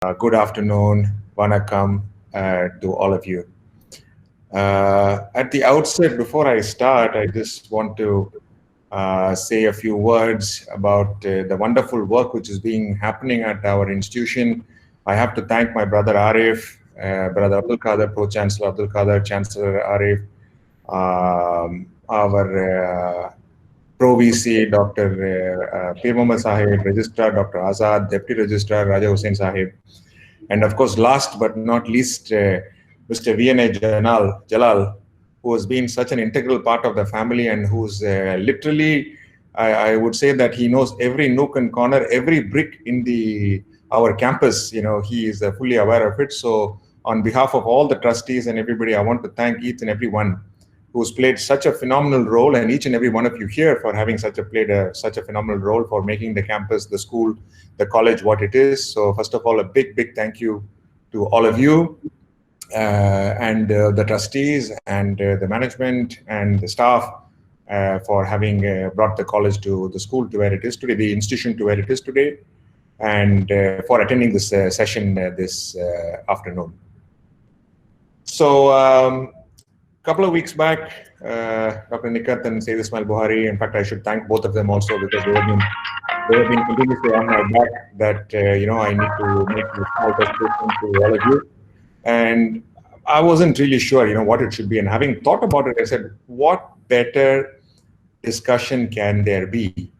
Good afternoon, Vanakkam, to all of you. At the outset, before I start, I just want to say a few words about the wonderful work which is being happening at our institution. I have to thank my brother Arif, brother Abdul Qadir, Pro Chancellor Abdul Qadir, Chancellor Arif, our Pro VC, Dr. Pir Mohammad Sahib, Registrar Dr. Azad, Deputy Registrar Raja Hussain Sahib, and of course, last but not least, Mr. VNA Jalal, who has been such an integral part of the family and who's literally, I would say that he knows every nook and corner, every brick in our campus. He is fully aware of it. So, on behalf of all the trustees and everybody, I want to thank each and every one who's played such a phenomenal role, and each and every one of you here for having played such a phenomenal role for making the campus, the school, the college what it is. So first of all, a big thank you to all of you and the trustees and the management and the staff for having brought the college to the school to where it is today, the institution to where it is today, and for attending this session this afternoon. So couple of weeks back, Dr. Nikat and Sayyid Ismail Buhari, in fact, I should thank both of them also because they have been continuously on my back that, I need to make this small presentation to all of you. And I wasn't really sure, what it should be. And having thought about it, I said, what better discussion can there be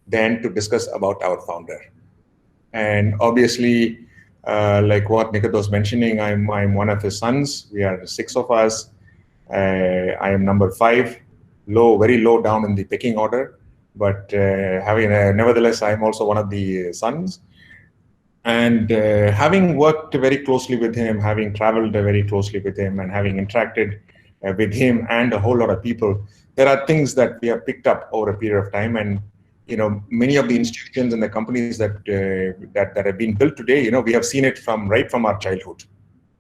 than to discuss about our founder? And obviously, like what Nikat was mentioning, I'm one of his sons. We are 6 of us. I am number 5, very low down in the pecking order, but nevertheless, I'm also one of the sons. And having worked very closely with him, having traveled very closely with him, and having interacted with him and a whole lot of people, there are things that we have picked up over a period of time. And many of the institutions and the companies that have been built today, we have seen it right from our childhood.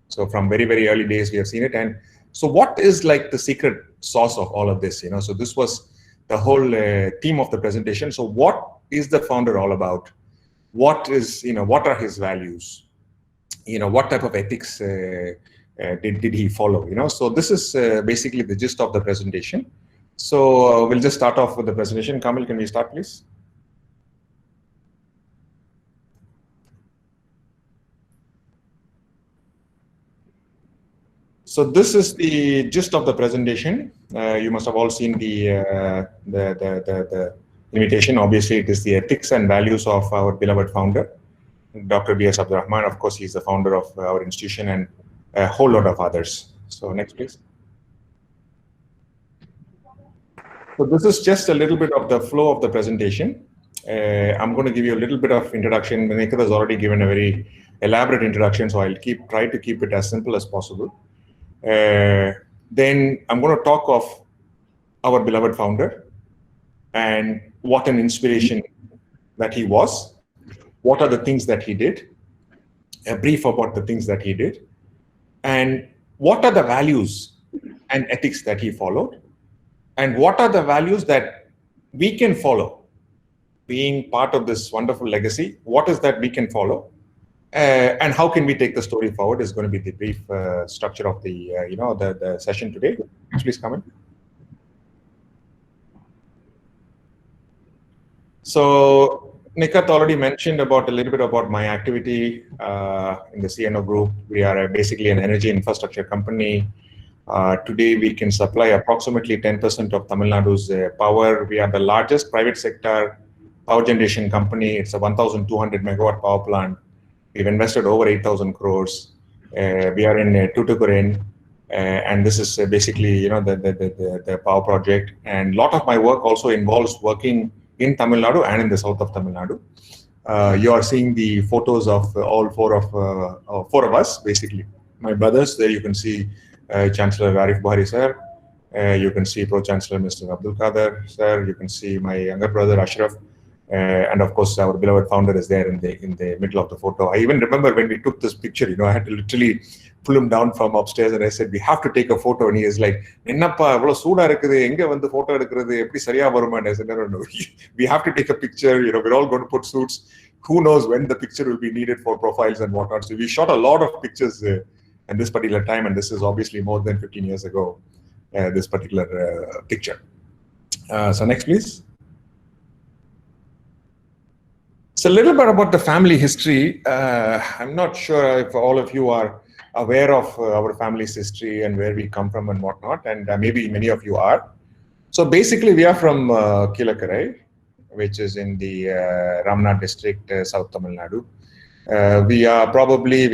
So from very early days, we have seen it. And so what is like the secret sauce of all of this? So this was the whole theme of the presentation. So what is the founder all about? What are his values? What type of ethics did he follow? So this is basically the gist of the presentation. So we'll just start off with the presentation. Kamil, can we start, please? So this is the gist of the presentation. You must have all seen the invitation. Obviously, it is the ethics and values of our beloved founder, Dr. B.S. Abdul Rahman. Of course, he's the founder of our institution and a whole lot of others. So next, please. So this is just a little bit of the flow of the presentation. I'm going to give you a little bit of introduction. Nikat has already given a very elaborate introduction, so I'll try to keep it as simple as possible. Then I'm going to talk of our beloved founder and what an inspiration that he was. What are the things that he did? A brief about the things that he did. And what are the values and ethics that he followed? And what are the values that we can follow? Being part of this wonderful legacy, what is that we can follow? And how can we take the story forward is going to be the brief structure of the the session today. Please come in. So Nikat already mentioned a little bit about my activity in the CNO group. We are basically an energy infrastructure company. Today we can supply approximately 10% of Tamil Nadu's power. We are the largest private sector power generation company. It's a 1,200 megawatt power plant. We've invested over 8,000 crores. We are in Tuticorin, and this is basically the power project. And a lot of my work also involves working in Tamil Nadu and in the south of Tamil Nadu. You are seeing the photos of all four of us, basically. My brothers, there you can see Chancellor Arif Buhari sir. You can see Pro Chancellor Mr. Abdul Qadir sir. You can see my younger brother Ashraf. And of course, our beloved founder is there in the middle of the photo. I even remember when we took this picture, I had to literally pull him down from upstairs and I said, we have to take a photo. And he is like, Ennappa, avlo sooda irukkudu, enga vandu photo edukkuradhu, eppadi sariya varuma? And I said, no. We have to take a picture, we're all going to put suits. who knows when the picture will be needed for profiles and whatnot. So we shot a lot of pictures in this particular time, and this is obviously more than 15 years ago, this particular picture. So next, please. So a little bit about the family history. I'm not sure if all of you are aware of our family's history and where we come from and whatnot, and maybe many of you are. So basically, we are from Kilakarai, which is in the Ramnad district, South Tamil Nadu. We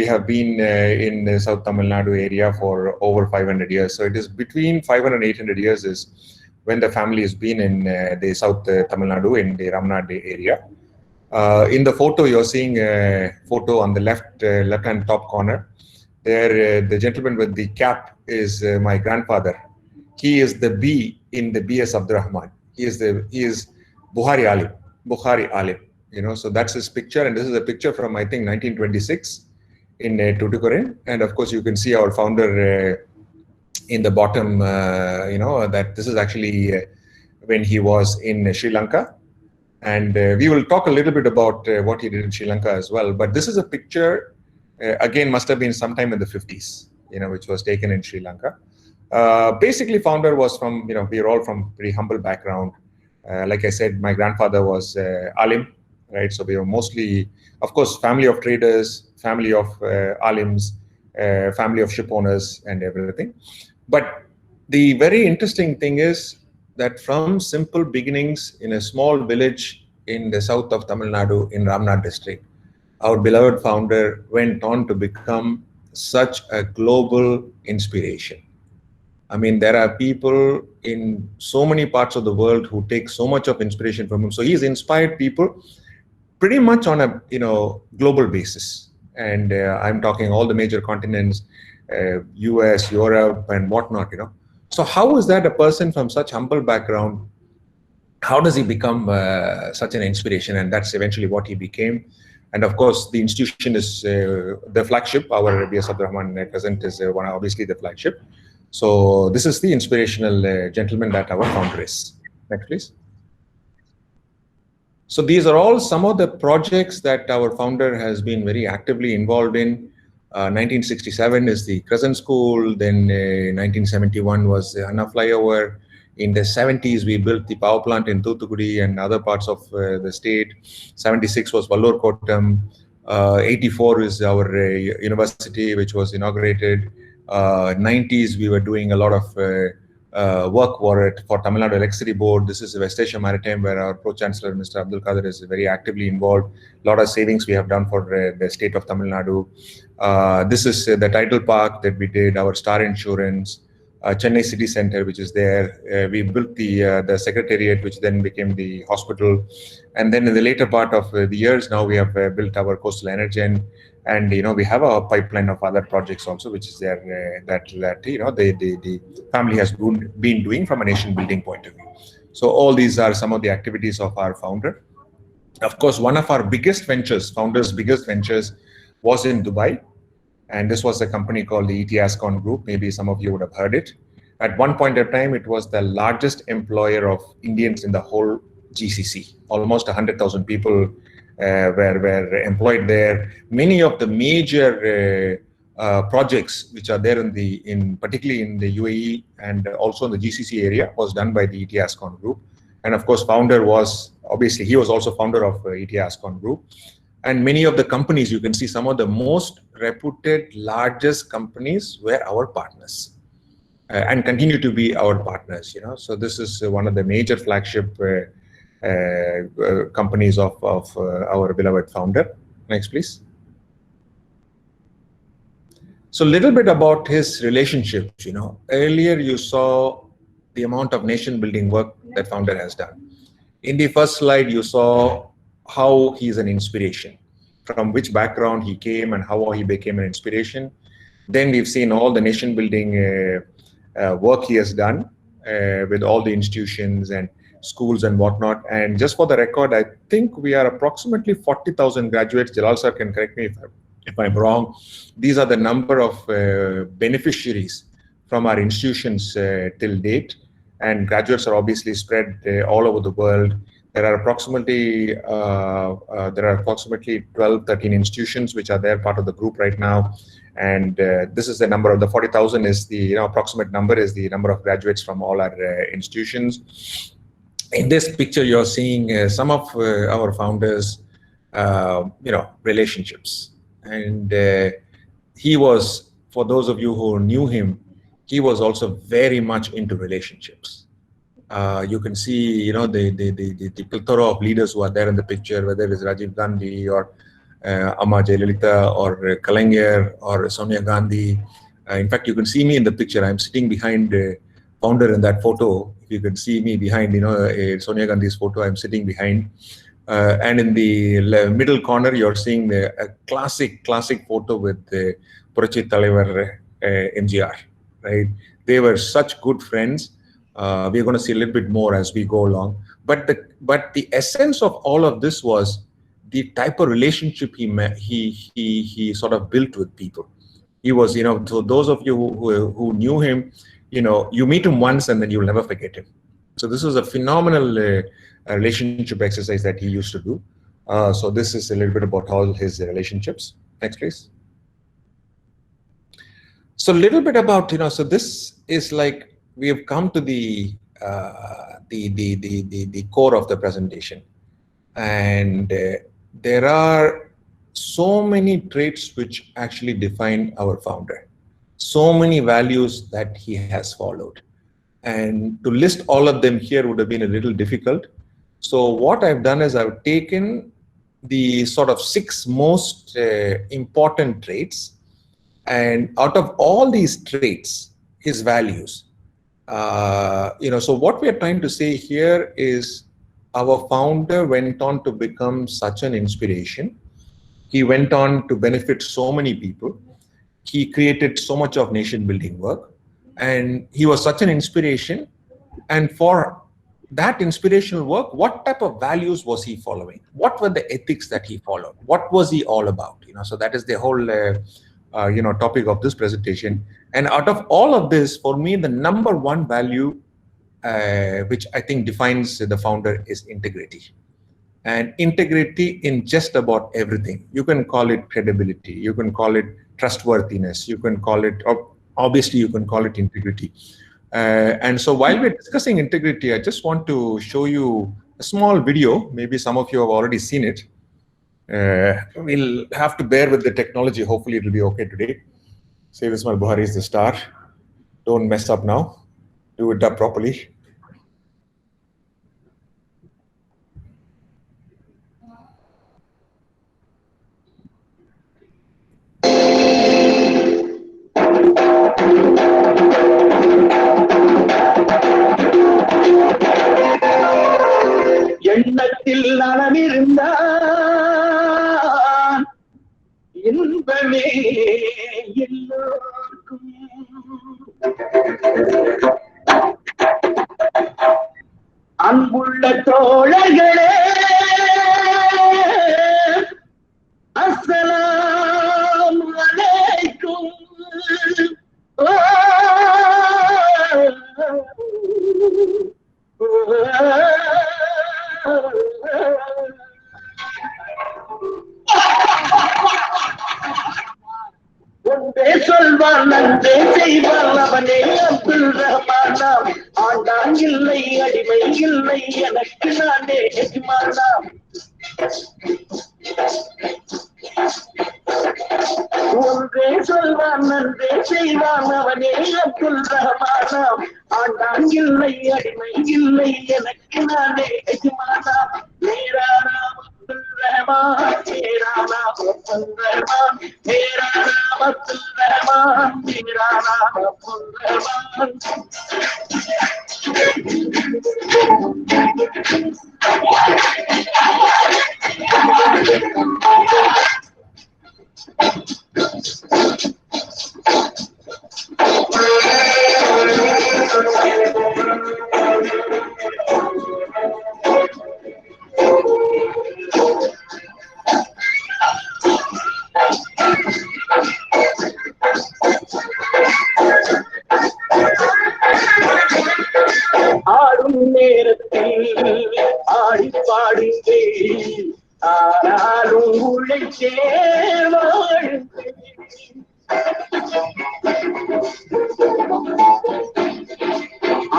have been in South Tamil Nadu area for over 500 years. So it is between 500 and 800 years is when the family has been in the South Tamil Nadu in the Ramnad area. In the photo, you're seeing a photo on the left-hand top corner. There, the gentleman with the cap is my grandfather. He is the B in the BS Abdurrahman. He is Bukhari Alim. You know, so that's his picture, and this is a picture from, I think, 1926 in Tuticorin. And of course, you can see our founder in the bottom, you know, that this is actually when he was in Sri Lanka. And we will talk a little bit about what he did in Sri Lanka as well. But this is a picture, again, must have been sometime in the 50s, you know, which was taken in Sri Lanka. Basically, founder was from, you know, we are all from pretty humble background. Like I said, my grandfather was Alim. Right, so we were mostly, of course, family of traders, family of alims, family of ship owners, and everything. But the very interesting thing is that from simple beginnings in a small village in the south of Tamil Nadu in Ramnad district, our beloved founder went on to become such a global inspiration. I mean, there are people in so many parts of the world who take so much of inspiration from him. So he's inspired people pretty much on a, you know, global basis. And I'm talking all the major continents, US, Europe, and whatnot, you know. So how is that a person from such humble background, how does he become such an inspiration? And that's eventually what he became. And of course, the institution is the flagship. Our BS Abdurrahman at present is obviously the flagship. So this is the inspirational gentleman that our founder is. Next, please. So these are all some of the projects that our founder has been very actively involved in. 1967 is the Crescent School. Then 1971 was the Anna Flyover. In the 70s, we built the power plant in Thoothukudi and other parts of the state. 76 was Vallur Kottam. 84 is our university, which was inaugurated. 90s, we were doing a lot of work for Tamil Nadu Electricity Board. This is West Asia Maritime, where our Pro-Chancellor, Mr. Abdul Qadir, is very actively involved. A lot of savings we have done for the state of Tamil Nadu. This is the Tidal Park that we did, our Star Insurance, Chennai City Center, which is there. We built the Secretariat, which then became the hospital. And then in the later part of the years, now we have built our Coastal Energen. And, you know, we have a pipeline of other projects also, which is there that you know, the family has been doing from a nation building point of view. So all these are some of the activities of our founder. Of course, one of our biggest ventures, founder's biggest ventures, was in Dubai. And this was a company called the ET Ascon Group. Maybe some of you would have heard it. At one point of time, it was the largest employer of Indians in the whole GCC. Almost 100,000 people were employed there. Many of the major projects which are there particularly in the UAE and also in the GCC area was done by the ET Ascon Group. And of course, founder was, obviously, he was also founder of ET Ascon Group. And many of the companies, you can see some of the most reputed, largest companies were our partners and continue to be our partners, you know. So this is one of the major flagship companies of our beloved founder. Next, please. So a little bit about his relationships, you know. Earlier, you saw the amount of nation building work that founder has done. In the first slide, you saw how he's an inspiration, from which background he came and how he became an inspiration. Then we've seen all the nation building work he has done with all the institutions and schools and whatnot. And just for the record, I think we are approximately 40,000 graduates. Jalal sir can correct me if I'm wrong. These are the number of beneficiaries from our institutions till date. And graduates are obviously spread all over the world. There are approximately 12, 13 institutions which are there, part of the group right now. And this is the number of the 40,000 is the approximate number, is the number of graduates from all our institutions. In this picture, you're seeing some of our founders, relationships. And he was, for those of you who knew him, he was also very much into relationships. You can see, the plethora of leaders who are there in the picture, whether it is Rajiv Gandhi or Amma Jayalalitha or Kalaignar or Sonia Gandhi. In fact, you can see me in the picture. I'm sitting behind the founder in that photo. You can see me behind, Sonia Gandhi's photo. I'm sitting behind. And in the middle corner, you're seeing a classic photo with Purachi Thalaivar MGR, right? They were such good friends. We're going to see a little bit more as we go along. But the essence of all of this was the type of relationship he sort of built with people. He was, so those of you who knew him, you meet him once and then you'll never forget him. So this was a phenomenal relationship exercise that he used to do. So this is a little bit about all his relationships. Next, please. So a little bit about, so this is like, we have come to the core of the presentation. And there are so many traits which actually define our founder. So many values that he has followed. And to list all of them here would have been a little difficult. So what I've done is I've taken the sort of 6 most important traits. And out of all these traits, his values, so what we are trying to say here is our founder went on to become such an inspiration. He went on to benefit so many people. He created so much of nation building work, and he was such an inspiration. And for that inspirational work, what type of values was he following? What were the ethics that he followed? What was he all about? So that is the whole topic of this presentation. And out of all of this, for me, the number one value which I think defines the founder is integrity. And integrity in just about everything. You can call it credibility, you can call it trustworthiness, you can call it, obviously you can call it integrity. And so while we're discussing integrity, I just want to show you a small video. Maybe some of you have already seen it. We'll have to bear with the technology. Hopefully it will be okay today. Sayyid Ismail Buhari is the star. Don't mess up now. Do it up properly. எண்ணத்தில் நலமிருந்தான் இன்பமே எல்லோருக்கும். அன்புள்ள தோழர்களே, அஸ்ஸலாமு அலைக்கும். ஒன்றே சொல்வான் நன்றே செய்வான் அவனே அப்துல் ரஹ்மானாம். ஆண்டான் இல்லை அடிமை இல்லை எனக்கு நானே எஜமானாம். ஒன்றே சொல்வான் நன்றே செய்வான் அவனே அப்துல் ரஹ்மானாம். ஆண்டான் இல்லை அடிமை இல்லை எனக்கு நானே எஜமானாம். மேரானாம் அப்துல் ரஹ்மான், மேரா நாம் அப்துல் ரஹ்மான், மேரா நாம் அப்துல் ரஹ்மான், மேரா நாம் அப்துல் ரஹ்மான். ஆடும் நேரத்தில் ஆடி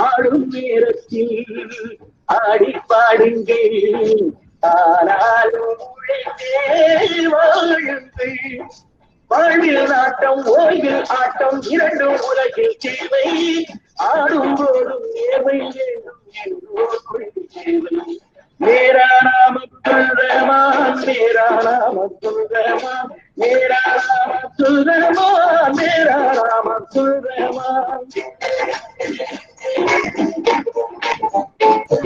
ஆடும் நேரத்தில் ஆடி பாடுங்கள், ஆனாலும் உழைத்தே வாழுங்கள். வாழ்வில் நாட்டம் ஓய்வில் ஆட்டம் இரண்டும் உலகில் சேவை, ஆடும் போதும் ஏவை வேண்டும் என்றோர் சேவை. मेरा नाम अब्दुल रहमान, मेरा नाम अब्दुल रहमान, मेरा नाम अब्दुल रहमान, मेरा नाम Abdul Rahman.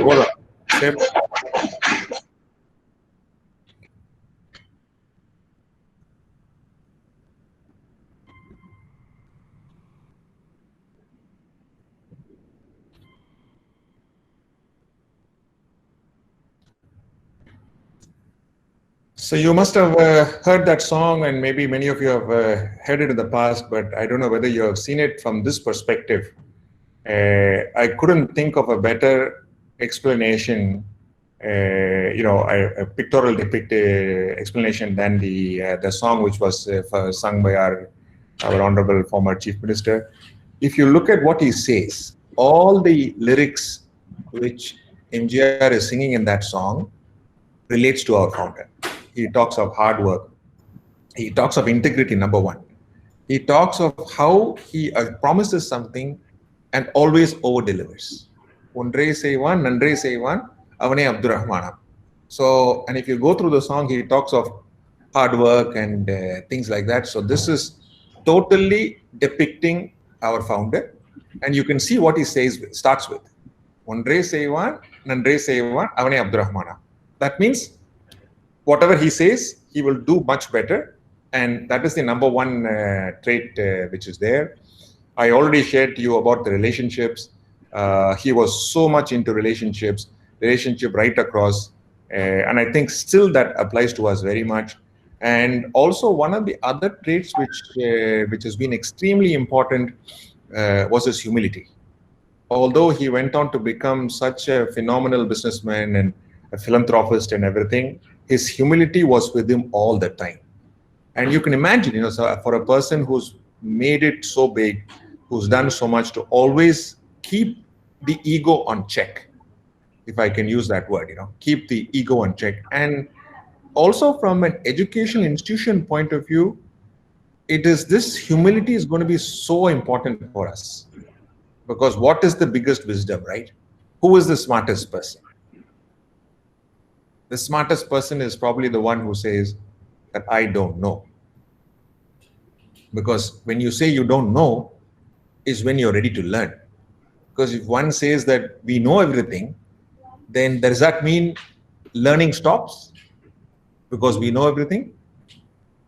Hola. Sep. So you must have heard that song, and maybe many of you have heard it in the past, but I don't know whether you have seen it from this perspective. I couldn't think of a better explanation, a pictorial explanation than the song which was sung by our honorable former Chief Minister. If you look at what he says, all the lyrics which MGR is singing in that song relates to our founder. He talks of hard work. He talks of integrity, number one. He talks of how he promises something and always over-delivers. Undre seivan, nandre seivan, avane Abdurrahmanam. So, and if you go through the song, he talks of hard work and things like that. So this is totally depicting our founder. And you can see what he says, starts with. Undre seivan, nandre seivan, avane Abdurrahmanam. That means whatever he says, he will do much better. And that is the number one trait which is there. I already shared to you about the relationships. He was so much into relationship right across. And I think still that applies to us very much. And also one of the other traits which has been extremely important was his humility. Although he went on to become such a phenomenal businessman and a philanthropist and everything, his humility was with him all the time. And you can imagine, so for a person who's made it so big, who's done so much, to always keep the ego on check, if I can use that word, keep the ego on check. And also from an educational institution point of view, this humility is going to be so important for us. Because what is the biggest wisdom, right? Who is the smartest person? The smartest person is probably the one who says that I don't know. Because when you say you don't know is when you're ready to learn. Because if one says that we know everything, then does that mean learning stops? Because we know everything?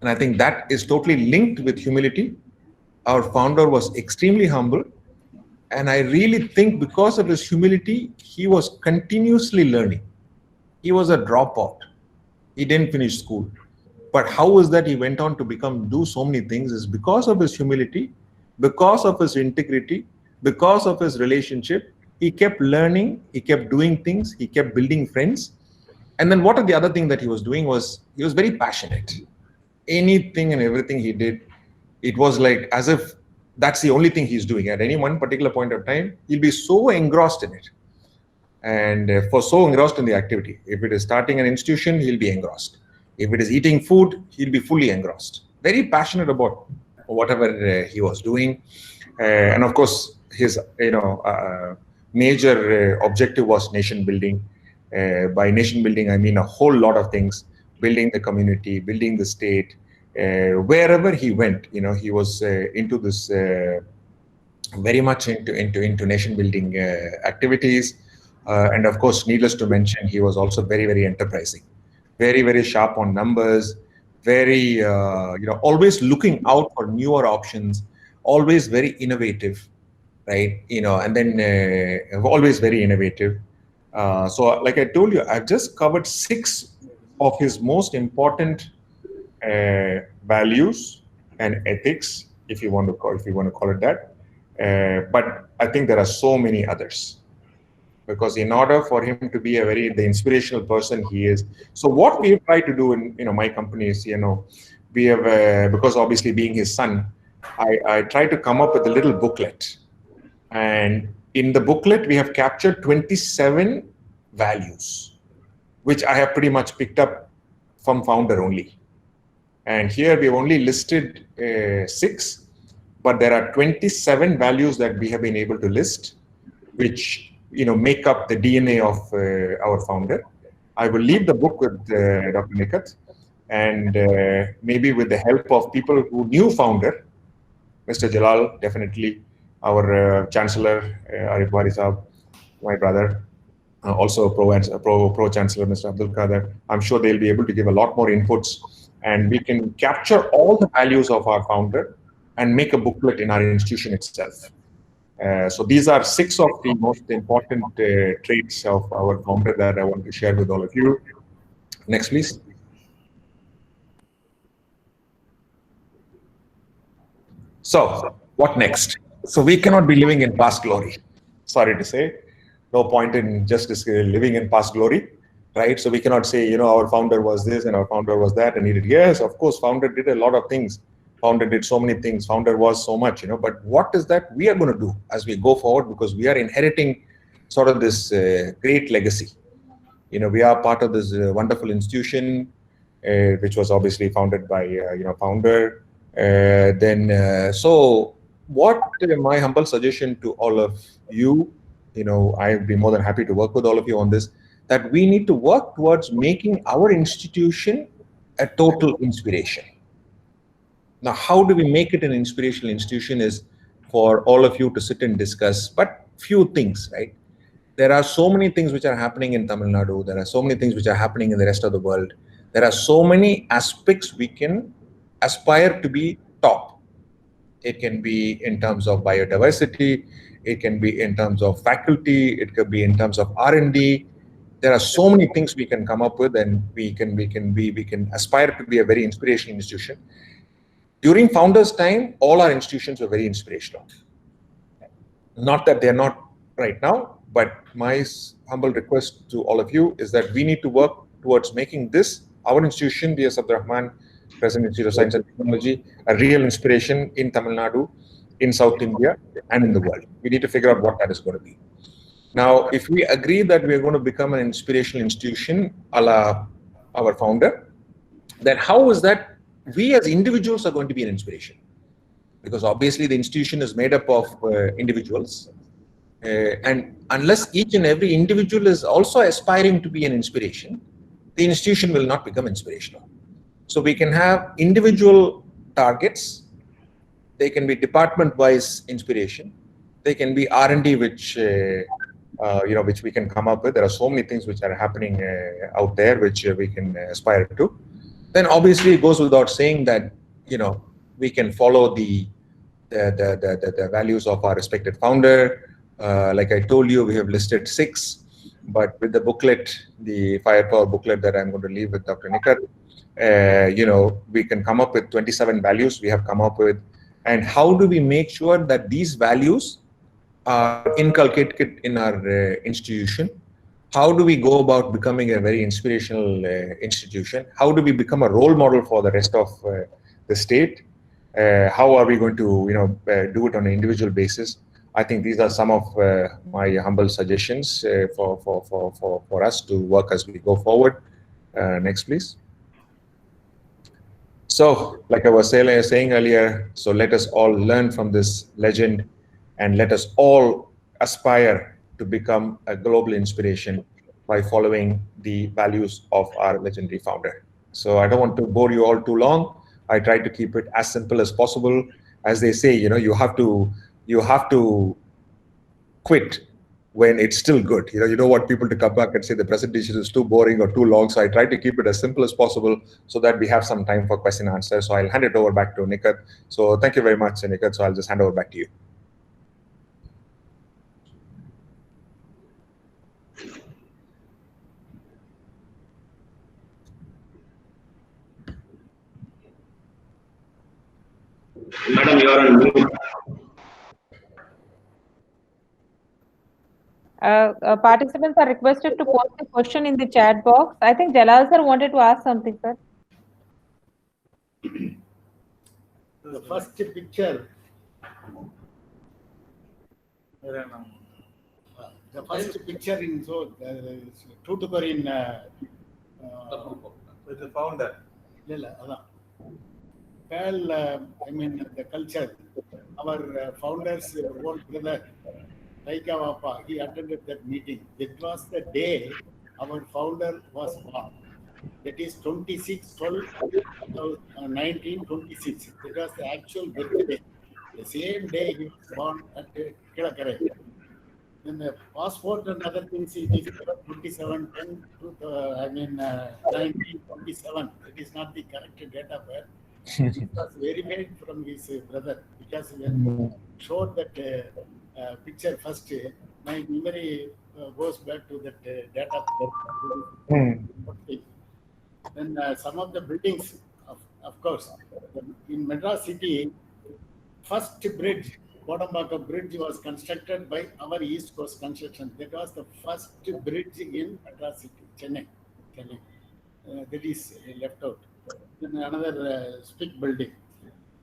And I think that is totally linked with humility. Our founder was extremely humble. And I really think because of his humility, he was continuously learning. He was a dropout. He didn't finish school. But how is that he went on to do so many things is because of his humility, because of his integrity, because of his relationship. He kept learning, he kept doing things, he kept building friends. And then what are the other thing that he was doing was, he was very passionate. Anything and everything he did, it was like as if that's the only thing he's doing. At any one particular point of time, he'll be so engrossed in it. And so engrossed in the activity. If it is starting an institution, he'll be engrossed. If it is eating food, he'll be fully engrossed. Very passionate about whatever he was doing. And of course, his major objective was nation building. By nation building, I mean a whole lot of things. Building the community, building the state. Wherever he went, he was into this, very much into nation building activities. And of course, needless to mention, he was also very, very enterprising, very, very sharp on numbers, very, always looking out for newer options, always very innovative, right? And then always very innovative. So like I told you, I've just covered 6 of his most important values and ethics, if you want to call it that. But I think there are so many others. Because in order for him to be the inspirational person he is. So what we have tried to do in my company is, we have, because obviously being his son, I tried to come up with a little booklet. And in the booklet, we have captured 27 values, which I have pretty much picked up from founder only. And here we've only listed 6, but there are 27 values that we have been able to list, which make up the DNA of our founder. I will leave the book with Dr. Nikat, and maybe with the help of people who knew founder, Mr. Jalal, definitely our Chancellor, Arif Wari Saab, my brother, also Pro Chancellor, Mr. Abdul Qadir. I'm sure they'll be able to give a lot more inputs, and we can capture all the values of our founder and make a booklet in our institution itself. So these are 6 of the most important traits of our founder that I want to share with all of you. Next, please. So what next? So we cannot be living in past glory. Sorry to say, no point in just living in past glory, right? So we cannot say, our founder was this and our founder was that, and he did. Yes, of course, founder did a lot of things. Founder did so many things. Founder was so much, But what is that we are going to do as we go forward? Because we are inheriting sort of this great legacy. We are part of this wonderful institution, which was obviously founded by founder. So what my humble suggestion to all of you, I'd be more than happy to work with all of you on this, that we need to work towards making our institution a total inspiration. Now, how do we make it an inspirational institution is for all of you to sit and discuss, but few things, right? There are so many things which are happening in Tamil Nadu. There are so many things which are happening in the rest of the world. There are so many aspects we can aspire to be top. It can be in terms of biodiversity. It can be in terms of faculty. It could be in terms of R&D. There are so many things we can come up with, and we can aspire to be a very inspirational institution. During founders' time, all our institutions were very inspirational. Not that they're not right now, but my humble request to all of you is that we need to work towards making this, our institution, B.S. Abdur Rahman, President Institute of Science and Technology, a real inspiration in Tamil Nadu, in South India, and in the world. We need to figure out what that is going to be. Now, if we agree that we are going to become an inspirational institution a la our founder, then how is that we as individuals are going to be an inspiration? Because obviously the institution is made up of individuals. And unless each and every individual is also aspiring to be an inspiration, the institution will not become inspirational. So we can have individual targets. They can be department-wise inspiration. They can be R&D, which we can come up with. There are so many things which are happening out there, which we can aspire to. Then obviously it goes without saying that we can follow the values of our respected founder. Like I told you, we have listed 6, but with the booklet, the Firepower booklet that I'm going to leave with Dr. Nikat, we can come up with 27 values we have come up with. And how do we make sure that these values are inculcated in our institution? How do we go about becoming a very inspirational institution? How do we become a role model for the rest of the state? How are we going to do it on an individual basis? I think these are some of my humble suggestions for us to work as we go forward. Next, please. So, like I was saying earlier, so let us all learn from this legend, and let us all aspire to become a global inspiration by following the values of our legendary founder. So I don't want to bore you all too long. I try to keep it as simple as possible. As they say, you have to quit when it's still good. You don't want people to come back and say the presentation is too boring or too long. So I try to keep it as simple as possible so that we have some time for question and answer. So I'll hand it over back to Nikat. So thank you very much, Nikat. So I'll just hand over back to you. Madam, you are on mute. Participants are requested to post a question in the chat box. I think Jalal sir wanted to ask something, sir. The first picture. The first picture in Tuticorin. With the founder. PAL, I mean the culture. Our founder's own brother, Taika Wapa, he attended that meeting. That was the day our founder was born. That is 26/12/1926. That was the actual birthday. The same day he was born at Kilakare. Then the passport and other things, it is 1927. It is not the correct date of birth. It was verified from his brother, because when he showed that picture first, my memory goes back to that date of birth. Then some of the buildings, of course, in Madras city, first bridge, Kodambaka Bridge, was constructed by our East Coast Construction. That was the first bridge in Madras city, Chennai. That is left out. Then another stick building.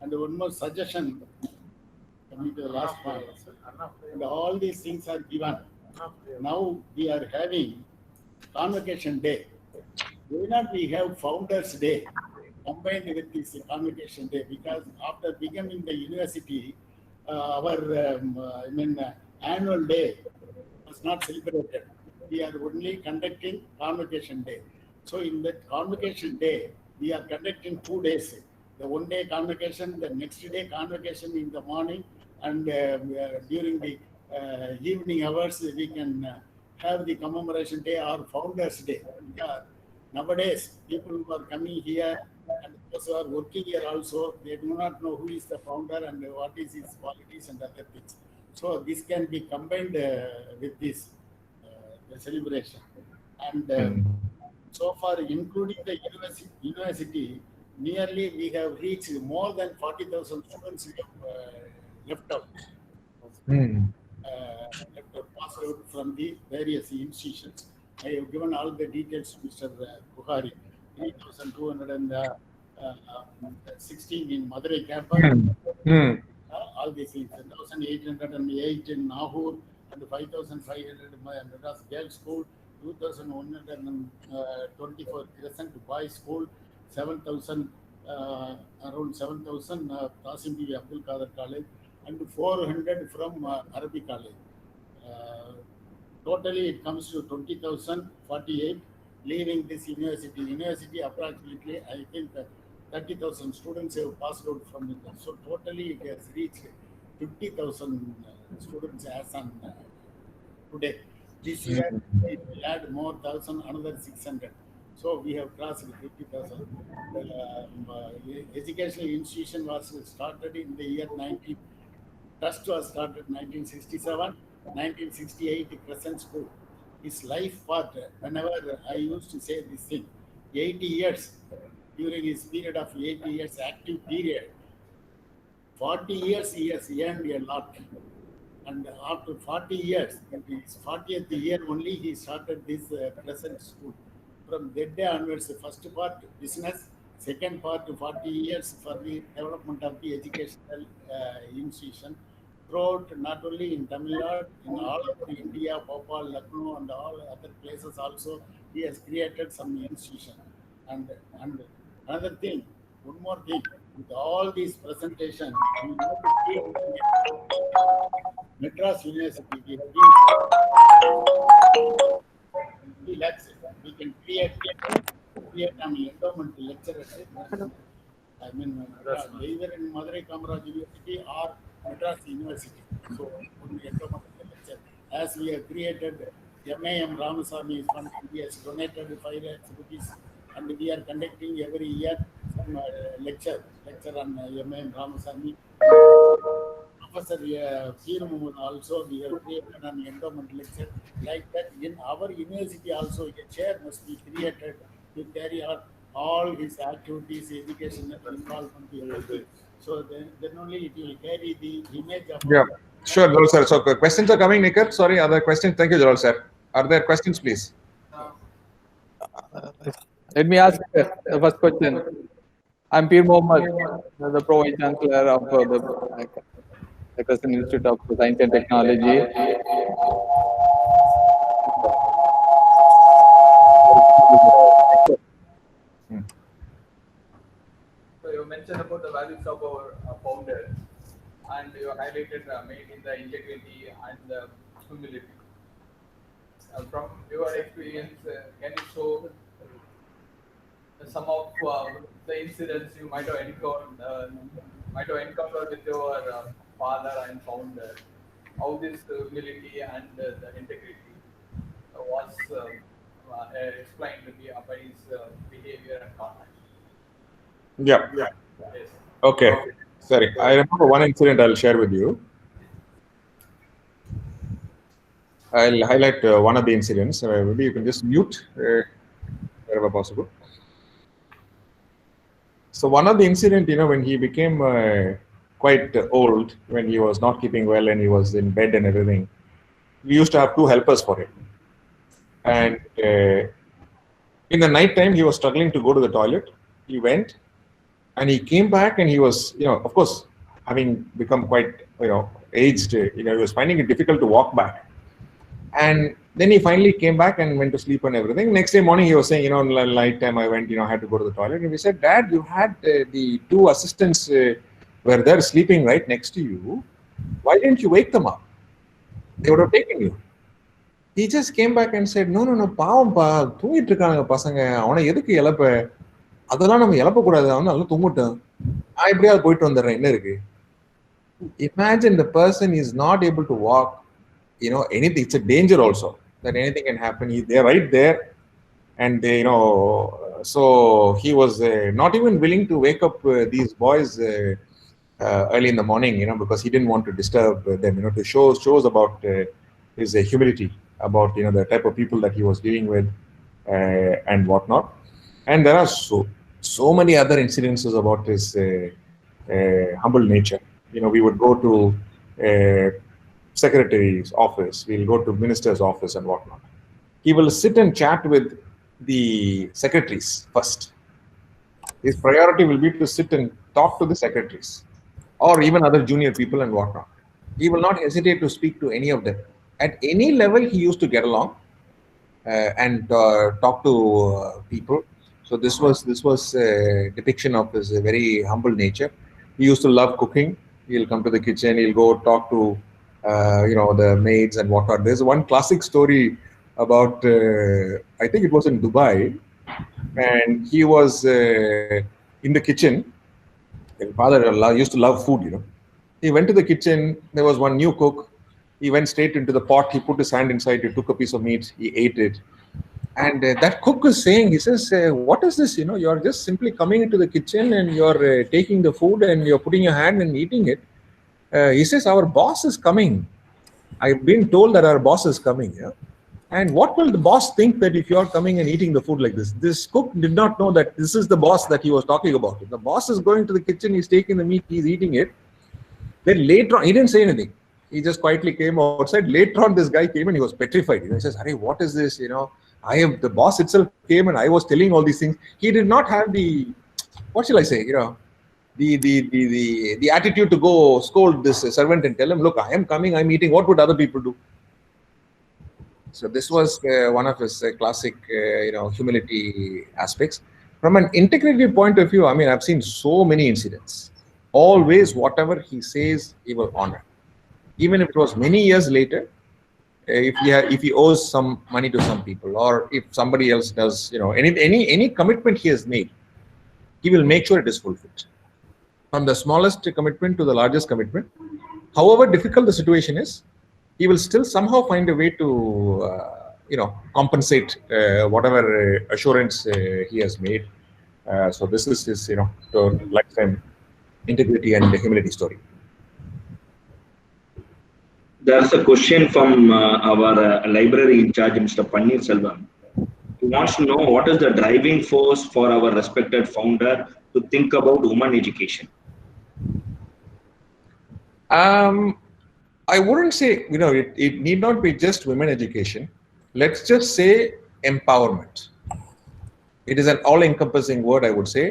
And one more suggestion, coming to the last one. And all these things are given. Now we are having Convocation Day. Why not we have Founders Day combined with this Convocation Day? Because after becoming the university, our annual day was not celebrated. We are only conducting Convocation Day. So in that Convocation Day, we are conducting 2 days. The 1 day convocation, the next day convocation in the morning, and during the evening hours, we can have the commemoration day or Founders Day. Nowadays, people who are coming here and those who are working here also, they do not know who is the founder and what is his qualities and other things. So this can be combined with this the celebration. And so far, including the university, nearly we have reached more than 40,000 students we have left out. Passed out from the various institutions. I have given all the details to Mr. Buhari. 3,216 in Madurai campus. All these things. 1,808 in Nahur, and 5,500 in Madras Girls School. 2,124 Crescent Boys School, 7,000 around 7,000 Qasim Bibi Abdul Qadir College, and 400 from Arabic College. Totally, it comes to 20,048. Leaving this university. University approximately, I think 30,000 students have passed out from it. So totally, it has reached 50,000 students as on today. This year, we will add more 1,000, another 600. So we have crossed 50,000. Educational institution was started in the year 19. Trust was started 1967. 1968, Crescent School. His life path, whenever I used to say this thing, 80 years, during his period of 80 years, active period, 40 years he has earned a lot. And after 40 years, in his 40th year only, he started this Crescent School. From that day onwards, the first part, business, second part, 40 years for the development of the educational institution. Throughout, not only in Tamil Nadu, in all over India, Bhopal, Lucknow, and all other places also, he has created some institution. And another thing, one more thing, with all these presentations, we have to keep Madras University, we have we can create an endowment lecture. I mean, either in Madurai Kamaraj University or Madras University. So, as we have created, M.A.M. Ramasamy Fund, he has donated 5 lakhs rupees, and we are conducting every year some lecture on M.A.M. Ramasamy. Professor Peeram also, we have created an endowment lecture. Like that, in our university also, a chair must be created to carry out all his activities, educational involvement. So then only it will carry the image of... Yeah, sure, Jalal sir. So questions are coming, Nikhil. Sorry, other questions? Thank you, Jalal sir. Are there questions, please? Let me ask the first question. I'm Pir Mohammed, the Pro Vice Chancellor of the Crescent Institute of Science and Technology. So you mentioned about the values of our founders, and you highlighted made in the integrity and the humility. From your experience, can you show some of the incidents you might have encountered with your father and founder? How this humility and the integrity was explained by his behavior and conduct. Yeah. Yes. Okay. Sorry. I remember one incident I'll share with you. I'll highlight one of the incidents. Maybe you can just mute wherever possible. So one of the incident, when he became quite old, when he was not keeping well and he was in bed and everything, we used to have 2 helpers for him. And in the night time, he was struggling to go to the toilet. He went and he came back and he was, of course, having become quite, aged, he was finding it difficult to walk back. And then he finally came back and went to sleep and everything. Next day morning, he was saying, night time I went, I had to go to the toilet. And we said, Dad, you had the 2 assistants were there sleeping right next to you. Why didn't you wake them up? They would have taken you. He just came back and said, no, பாவம்பா தூங்கிட்டு இருக்காங்க பசங்க, அவனை எதுக்கு இழப்ப, அதெல்லாம் நம்ம இழப்ப கூடாது, அவன் நல்லா தூங்கட்டும், நான் எப்படியாவது போயிட்டு வந்துடுறேன், என்ன இருக்கு. Imagine the person is not able to walk, anything, it's a danger also, that anything can happen. They're right there. And they, so he was not even willing to wake up these boys early in the morning, because he didn't want to disturb them, to shows about his humility, about, the type of people that he was dealing with and whatnot. And there are so many other incidences about his humble nature. We would go to secretary's office, we'll go to minister's office and whatnot. He will sit and chat with the secretaries first. His priority will be to sit and talk to the secretaries or even other junior people and whatnot. He will not hesitate to speak to any of them. At any level, he used to get along and talk to people. So this was a depiction of his very humble nature. He used to love cooking. He'll come to the kitchen. He'll go talk to the maids and whatnot. There's one classic story about I think it was in Dubai, and he was in the kitchen. His father used to love food. He went to the kitchen. There was one new cook. He went straight into the pot. He put his hand inside. He took a piece of meat. He ate it. And that cook is saying, he says, what is this? You're just simply coming into the kitchen and you're taking the food and you're putting your hand and eating it. He says, our boss is coming. I've been told that our boss is coming. Yeah? And what will the boss think that if you're coming and eating the food like this? This cook did not know that this is the boss that he was talking about. The boss is going to the kitchen. He's taking the meat. He's eating it. Then later on, he didn't say anything. He just quietly came outside. Later on, this guy came and he was petrified. He says, "Hey, what is this? The boss itself came and I was telling all these things." He did not have the, what shall I say, the attitude to go scold this servant and tell him, "Look, I am coming, I'm eating. What would other people do?" So this was one of his classic, humility aspects. From an integrity point of view, I've seen so many incidents. Always, whatever he says, he will honor. Even if it was many years later, if he owes some money to some people, or if somebody else does, any commitment he has made, he will make sure it is fulfilled. From the smallest commitment to the largest commitment, however difficult the situation is, he will still somehow find a way to, compensate whatever assurance he has made. So this is his, lifetime integrity and humility story. There's a question from our library in charge, Mr. Pannir Selvam. He wants to know what is the driving force for our respected founder to think about women education. I wouldn't say, it need not be just women education. Let's just say empowerment. It is an all-encompassing word, I would say.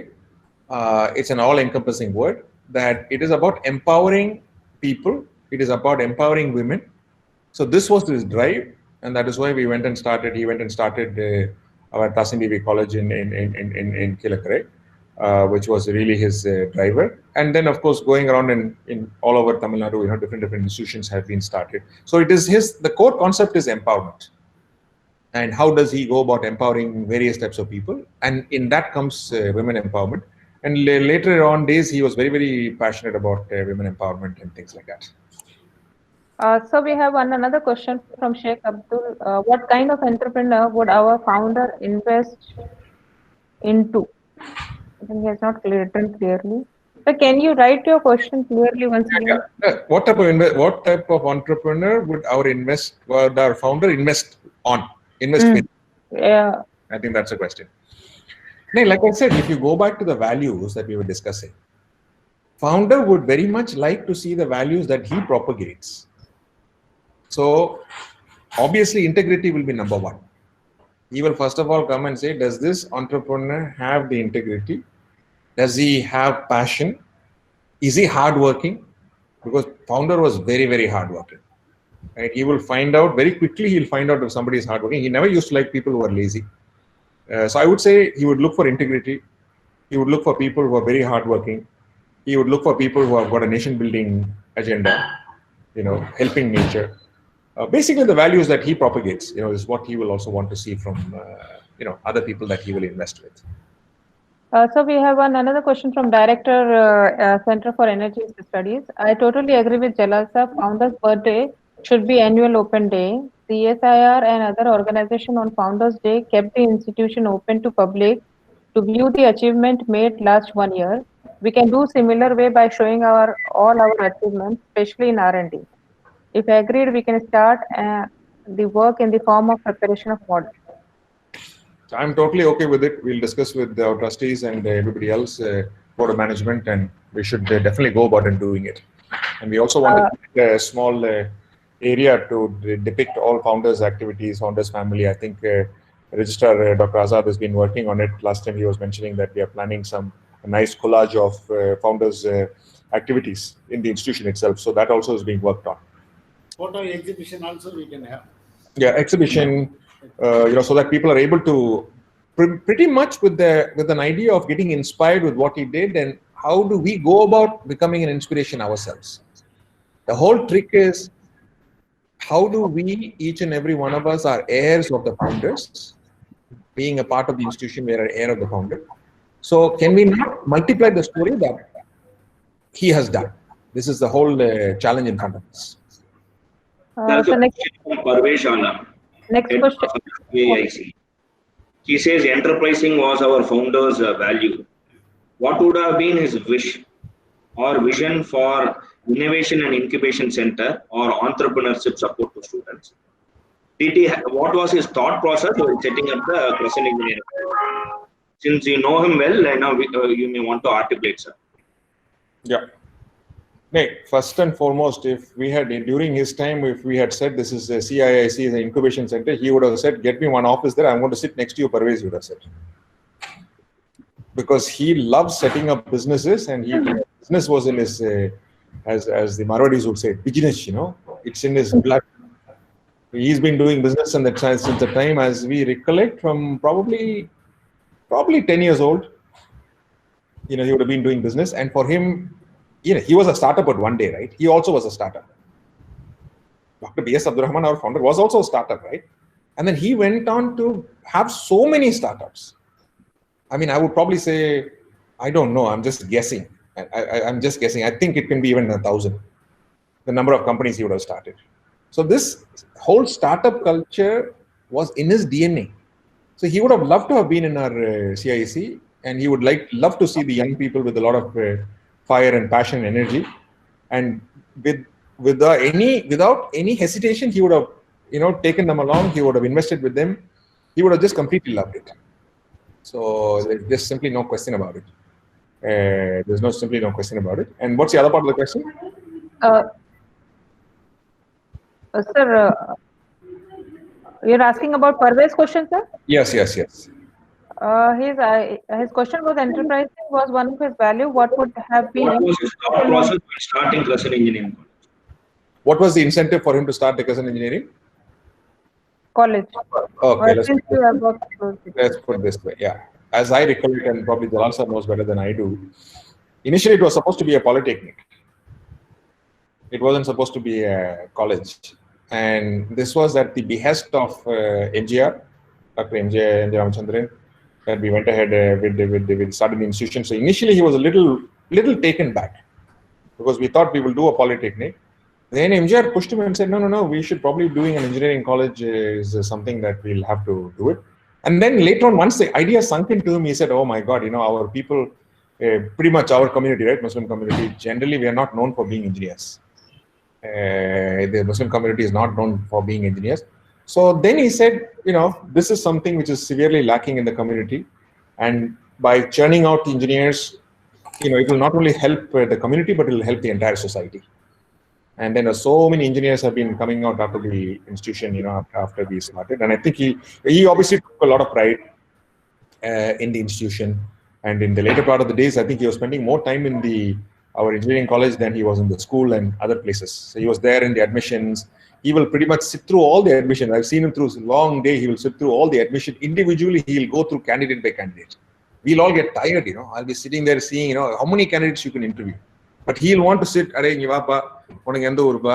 it's an all-encompassing word, that it is about empowering people. It is about empowering women. So this was his drive, and that is why he went and started our Tasin Devi College in Kilakare, which was really his driver. And then, of course, going around in all over Tamil Nadu, different institutions have been started. So it is the core concept is empowerment. And how does he go about empowering various types of people? And in that comes women empowerment. And later on days, he was very, very passionate about women empowerment and things like that. So we have another question from Sheikh Abdul. What kind of entrepreneur would our founder invest into? I think he has not written clearly. So can you write your question clearly once again? What type of entrepreneur would our founder invest with? Yeah. I think that's a question. Now, like I said, if you go back to the values that we were discussing, founder would very much like to see the values that he propagates. So obviously integrity will be number one. He will first of all come and say, does this entrepreneur have the integrity? Does he have passion? Is he hardworking? Because founder was very, very hardworking. Right? He will find out very quickly. He'll find out if somebody is hardworking. He never used to like people who are lazy. So I would say he would look for integrity. He would look for people who are very hardworking. He would look for people who have got a nation-building agenda. Helping nature. Basically, the values that he propagates, is what he will also want to see from, other people that he will invest with. So we have another question from Director, Center for Energy Studies. I totally agree with Jalal sir. Founders' birthday should be annual open day. CSIR and other organizations on Founders' Day kept the institution open to public to view the achievement made last 1 year. We can do similar way by showing all our achievements, especially in R&D. If agreed, we can start the work in the form of preparation of model. I'm totally okay with it. We'll discuss with our trustees and everybody else, board of management, and we should definitely go about and doing it. And we also want to create a small area to depict all founders' activities, founders' family. I think Registrar Dr. Azad has been working on it. Last time he was mentioning that we are planning a nice collage of founders' activities in the institution itself. So that also is being worked on. Photo exhibition also we can have. Yeah, exhibition, so that people are able to pretty much with an idea of getting inspired with what he did, and how do we go about becoming an inspiration ourselves. The whole trick is, how do we, each and every one of us, are heirs of the founders, being a part of the institution, we are an heir of the founder. So can we not multiply the story that he has done? This is the whole challenge in front of us. So next question. AIC. He says enterprising was our founder's value. What would have been his wish or vision for innovation and incubation center or entrepreneurship support to students? What was his thought process while setting up the Crescent Engineering? Since you know him well, I know you may want to articulate, sir. Yeah. First and foremost, if we had, during his time, if we had said this is a CIIC, the incubation center, he would have said, get me one office there, I'm going to sit next to you, Parvez, he would have said. Because he loves setting up businesses, and business was in his, as the Marwadis would say, business, it's in his blood. He's been doing business since the time, as we recollect, from probably 10 years old. He would have been doing business, and for him, he was a startup at one day, right? He also was a startup. Dr. B.S. Abdurrahman, our founder, was also a startup, right? And then he went on to have so many startups. I mean, I would probably say, I don't know, I'm just guessing. I'm just guessing. I think it can be even 1,000, the number of companies he would have started. So this whole startup culture was in his DNA. So he would have loved to have been in our CIC, and he would love to see the young people with a lot of fire and passion and energy, and without any hesitation, he would have taken them along. He would have invested with them. He would have just completely loved it. So there's just simply no question about it. There's simply no question about it. And what's the other part of the question? Sir, you're asking about Parvez question, sir? Yes. His question was enterprising was one of his value. What would have been What was his thought process when starting Crescent Engineering? What was the incentive for him to start the Crescent Engineering? college? Okay, Or since you have worked closely. let's put it this way. Yeah, as I recollect, and probably Jalal sir knows better than I do. Initially, it was supposed to be a polytechnic. It wasn't supposed to be a college, and this was at the behest of MGR, Dr. MJ Ramachandran, that we went ahead with starting the institution. So initially, he was a little taken back because we thought we will do a polytechnic. Then MGR pushed him and said, no, we should probably doing an engineering college is something that we'll have to do it. And then later on, once the idea sunk into him, he said, oh my God, our people, pretty much our community, right, Muslim community, generally we are not known for being engineers. The Muslim community is not known for being engineers. So then he said, this is something which is severely lacking in the community. And by churning out engineers, it will not only help the community, but it will help the entire society. And then so many engineers have been coming out after the institution, after we started. And I think he obviously took a lot of pride in the institution. And in the later part of the days, I think he was spending more time in our engineering college than he was in the school and other places. So he was there in the admissions. He will pretty much sit through all the admissions. I've seen him through a long day. He will sit through all the admission. Individually, he'll go through candidate by candidate. We'll all get tired, I'll be sitting there seeing, how many candidates you can interview. But he'll want to sit, Are இங்க வாப்பா உனக்கு எந்த ஊருப்பா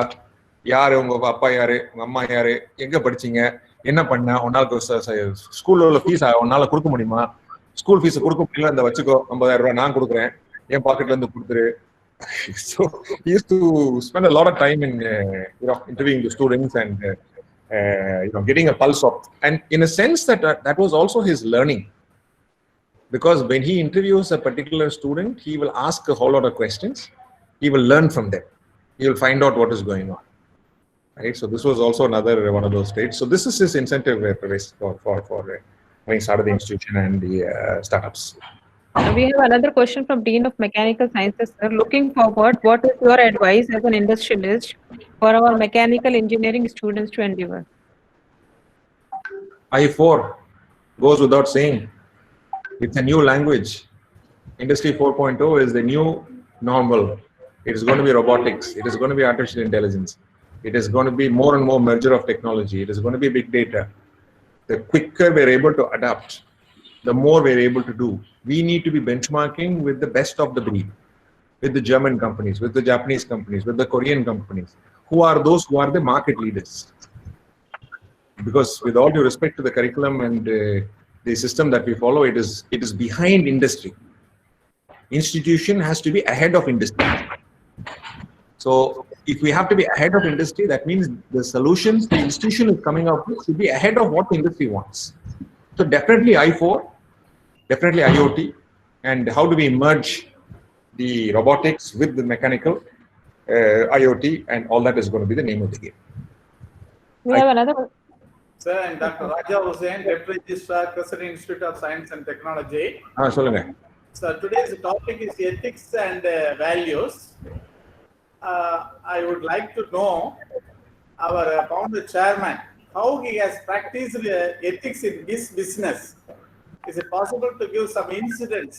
யாரு உங்க அப்பா யாரு உங்க அம்மா யாரு எங்க படிச்சீங்க என்ன பண்ண உன்னால ஸ்கூல்ல உள்ள ஃபீஸ் உன்னால கொடுக்க முடியுமா ஸ்கூல் ஃபீஸ் கொடுக்க முடியல இந்த வச்சுக்கோ 50,000 ரூபாய் நான் கொடுக்குறேன் என் பாக்கெட்ல இருந்து கொடுத்துரு. So he used to spend a lot of time in interviewing the students and getting a pulse of, and in a sense that was also his learning. Because when he interviews a particular student, he will ask a whole lot of questions. He will learn from them. He will find out what is going on. Right. So this was also another one of those states. So this is his incentive for having started the institution and the startups. We have another question from Dean of Mechanical Sciences, sir. Looking forward, what is your advice as an industrialist for our mechanical engineering students to endeavor? I4 goes without saying. It's a new language. Industry 4.0 is the new normal. It is going to be robotics. It is going to be artificial intelligence. It is going to be more and more merger of technology. It is going to be big data. The quicker we're able to adapt, the more we're able to do. We need to be benchmarking with the best of the breed, with the German companies, with the Japanese companies, with the Korean companies, who are those who are the market leaders. Because with all due respect to the curriculum and the system that we follow, it is behind industry. Institution has to be ahead of industry. So if we have to be ahead of industry, that means the solutions the institution is coming up with should be ahead of what the industry wants. So definitely I4, definitely IoT, and how do we merge the robotics with the mechanical IoT, and all that is going to be the name of the game. We have another. Sir, I'm Dr. Raja Hussain, Deputy Registrar, Crescent Institute of Science and Technology. சொல்லுங்க. So today's topic is ethics and values. I would like to know our founder chairman, how he has practiced ethics in this business. Is it possible to give some incidents?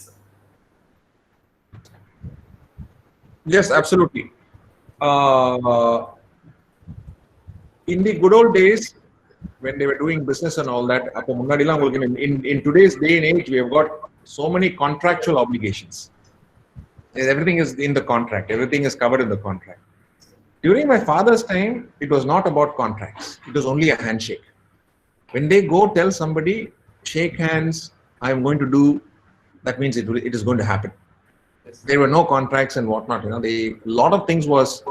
Yes, absolutely. In the good old days, when they were doing business and all that, in today's day and age, we have got so many contractual obligations. Everything is in the contract. Everything is covered in the contract. During my father's time, it was not about contracts. It was only a handshake. When they go tell somebody, shake hands, I am going to do, that means it is going to happen. Yes. There were no contracts and whatnot. A lot of things was,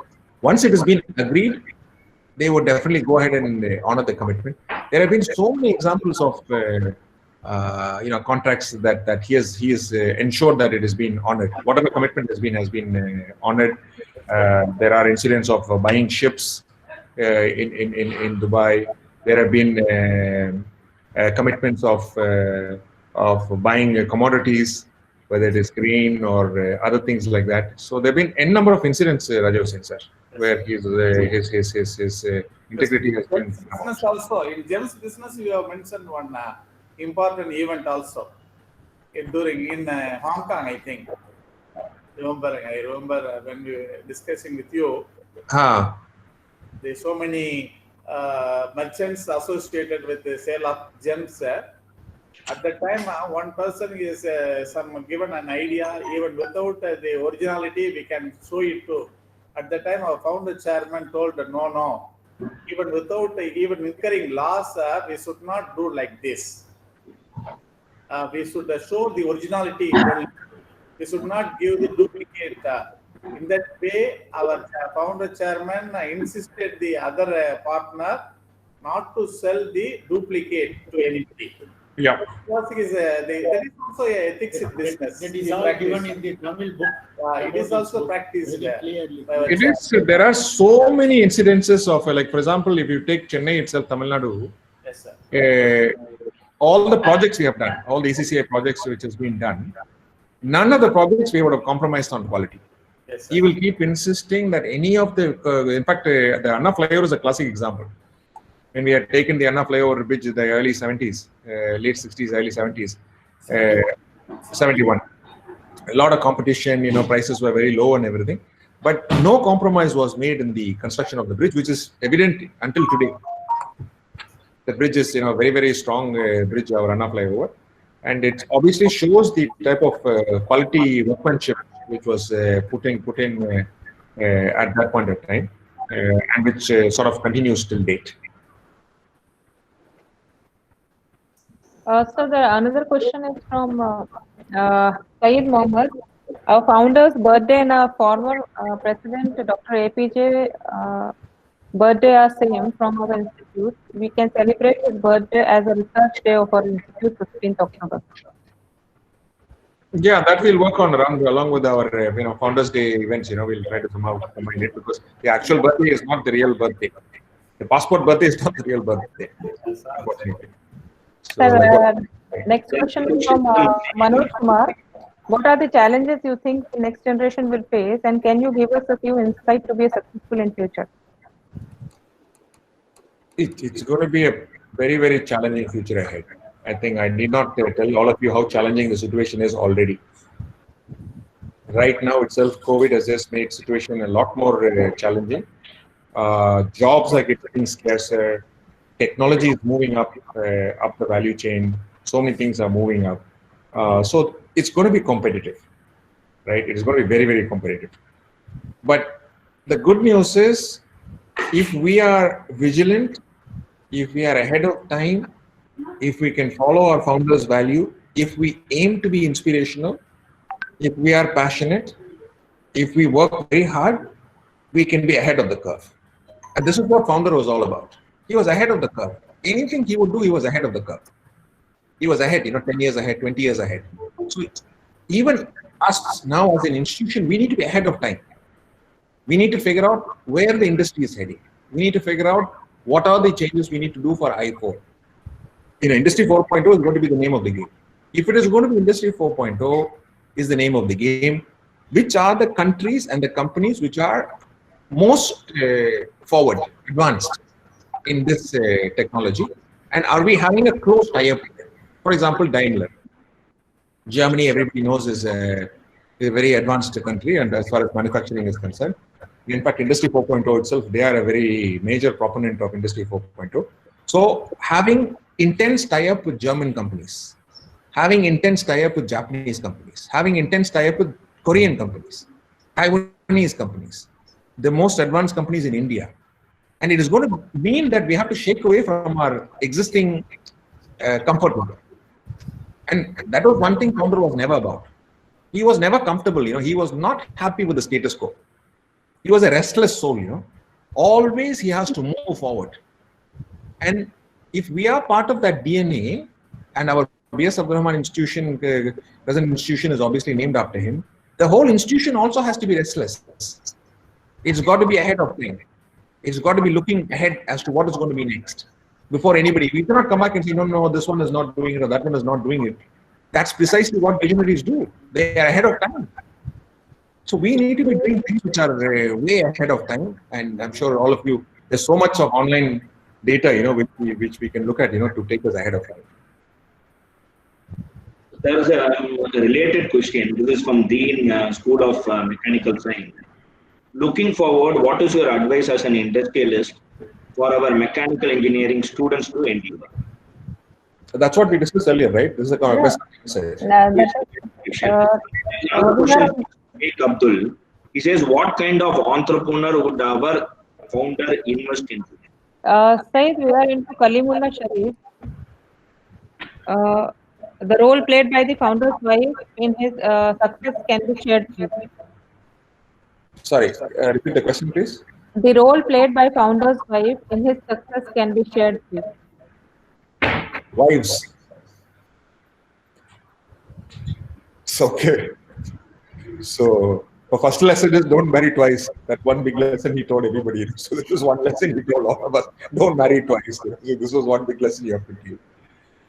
once it has been agreed, they would definitely go ahead and honor the commitment. There have been so many examples of contracts that he has ensured that it has been honored. Whatever commitment has been honored. There are incidents of buying ships in Dubai. There have been commitments of buying commodities, whether it is green or other things like that. So there have been n number of incidents, Raja Hussain sir, where his integrity has been. Business also, in GEMS business, you have mentioned one important event also. during in Hong Kong, I think. I remember when we were discussing with you, there's so many merchants associated with the sale of gems. At the time, one person is given an idea, even without the originality, we can show it to. At the time, our founder chairman told, no, even without even incurring loss, we should not do like this. We should show the originality. We should not give the duplicate. In that way, our founder chairman insisted the other partner not to sell the duplicate to anybody. Yeah. There is also a ethics in business. That is all given in the Tamil book. It is also practiced very clearly. It is. There are so many incidences of, like, for example, if you take Chennai itself, Tamil Nadu, Yes, sir. all the projects we have done, all the ECCI projects which has been done, none of the projects we would have compromised on quality. Yes, sir. He will keep insisting that any of the, in fact, the Anna flyover is a classic example. When we had taken the Anna flyover bridge in the early 70s, late 60s, early 70s, 71. A lot of competition, prices were very low and everything. But no compromise was made in the construction of the bridge, which is evident until today. The bridge is, very, very strong bridge, our Anna flyover. And it obviously shows the type of quality workmanship which was put in at that point of time, and which sort of continues till date. So another question is from Saeed Mohammed. Our founder's birthday and our former president, Dr. APJ, birthday are same from our institute. We can celebrate his birthday as a research day of our institute, 15th October. Yeah, that we'll work on along with our Founders Day events. We'll try to somehow combine it, because the actual birthday is not the real birthday. The passport birthday is not the real birthday, unfortunately. So, next question is from Manoj Kumar. What are the challenges you think the next generation will face, and can you give us a few insights to be successful in future? It's going to be a very, very challenging future ahead. I think I need not tell all of you how challenging the situation is already. Right now itself, COVID has just made the situation a lot more challenging. Jobs are getting scarcer. Technology is moving up the value chain. So many things are moving up. So it's going to be competitive, right? It is going to be very, very competitive. But the good news is, if we are vigilant, if we are ahead of time, if we can follow our founders' value, if we aim to be inspirational, if we are passionate, if we work very hard, we can be ahead of the curve. And this is what founder was all about. He was ahead of the curve. Anything he would do, he was ahead of the curve. He was ahead, 10 years ahead, 20 years ahead. So even us now as an institution, we need to be ahead of time. We need to figure out where the industry is heading. We need to figure out what are the changes we need to do for I4. Industry 4.0 is going to be the name of the game. If it is going to be Industry 4.0 is the name of the game, which are the countries and the companies which are most forward, advanced in this technology, and are we having a close tie-up? For example, Daimler. Germany, everybody knows, is a very advanced country, and as far as manufacturing is concerned. In fact, Industry 4.0 itself, they are a very major proponent of Industry 4.0. So having intense tie-up with German companies, having intense tie-up with Japanese companies, having intense tie-up with Korean companies, Taiwanese companies, the most advanced companies in India. And it is going to mean that we have to shake away from our existing comfort zone. And that was one thing founder was never about. He was never comfortable, he was not happy with the status quo. He was a restless soul, Always he has to move forward. And if we are part of that DNA, and our B.S. Abdurrahman institution, present institution is obviously named after him, the whole institution also has to be restless. It's got to be ahead of time. It's got to be looking ahead as to what is going to be next. Before anybody, we cannot come back and say, no, this one is not doing it or that one is not doing it. That's precisely what visionaries do. They are ahead of time. So we need to be doing things which are way ahead of time. And I'm sure all of you, there's so much of online data, which we can look at, to take us ahead of time. There's a related question. This is from Dean School of Mechanical Science. Looking forward, what is your advice as an industrialist for our mechanical engineering students to endure? That's what we discussed earlier, right? This is a question. Abdul, he says, what kind of entrepreneur would our founder invest into? Said we are into Kalimullah Sharif. The role played by the founder's wife in his success can be shared with. Sorry, repeat the question, please. The role played by founder's wife in his success can be shared with. Wives. Okay. So, the first lesson is don't marry twice. That one big lesson he told everybody. So this is one lesson he told all of us. Don't marry twice. So this was one big lesson you have to give.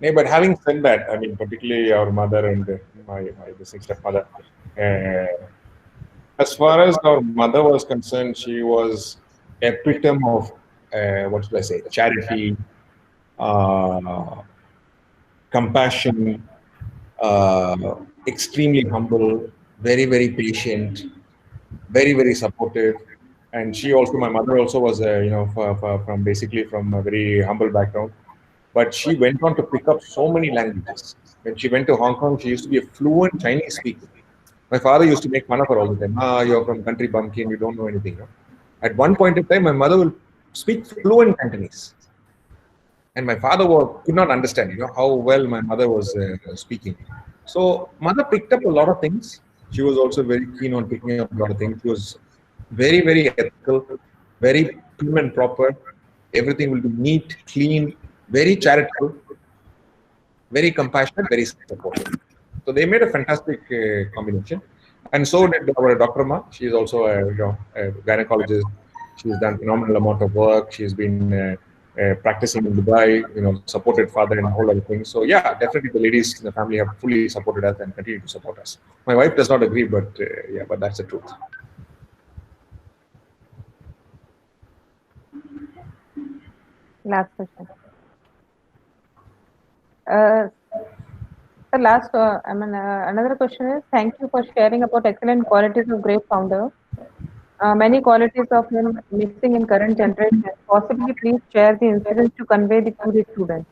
No, but having said that, I mean, particularly our mother and my stepmother, as far as our mother was concerned, she was epitome of, what should I say, charity, compassion, extremely humble, very, very patient, very, very supportive. And she also, my mother also was, from basically from a very humble background. But she went on to pick up so many languages. When she went to Hong Kong, she used to be a fluent Chinese speaker. My father used to make fun of her all the time. You're from country bumpkin, you don't know anything. No? At one point in time, my mother will speak fluent Cantonese. And my father could not understand, how well my mother was speaking. So mother picked up a lot of things. She was also very keen on picking up a lot of things. She was very, very ethical, very prim and proper. Everything will be neat, clean, very charitable, very compassionate, very supportive. So they made a fantastic combination. And so did our Dr. Ma. She is also a gynecologist. She's done phenomenal amount of work. She's been practicing in Dubai, supported father and a whole other things. So yeah, definitely the ladies in the family have fully supported us and continue to support us. My wife does not agree, but but that's the truth. Last question. The last, another question is, thank you for sharing about excellent qualities of great founder. Many qualities of him missing in current generation. Possibly, please share the incidents to convey the to the students.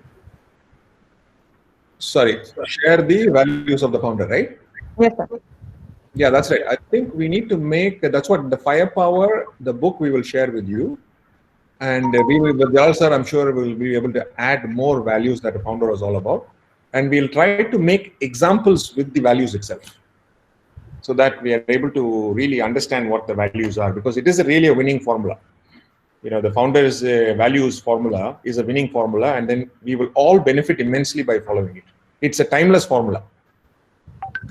Sorry, share the values of the founder, right? Yes, sir. Yeah, that's right. I think we need to make, that's what the Firepower, the book we will share with you. And we will, with Jalal sir, I'm sure we'll be able to add more values that the founder was all about. And we'll try to make examples with the values itself, so that we are able to really understand what the values are, because it is really a winning formula. The founder's values formula is a winning formula, and then we will all benefit immensely by following it. It's a timeless formula.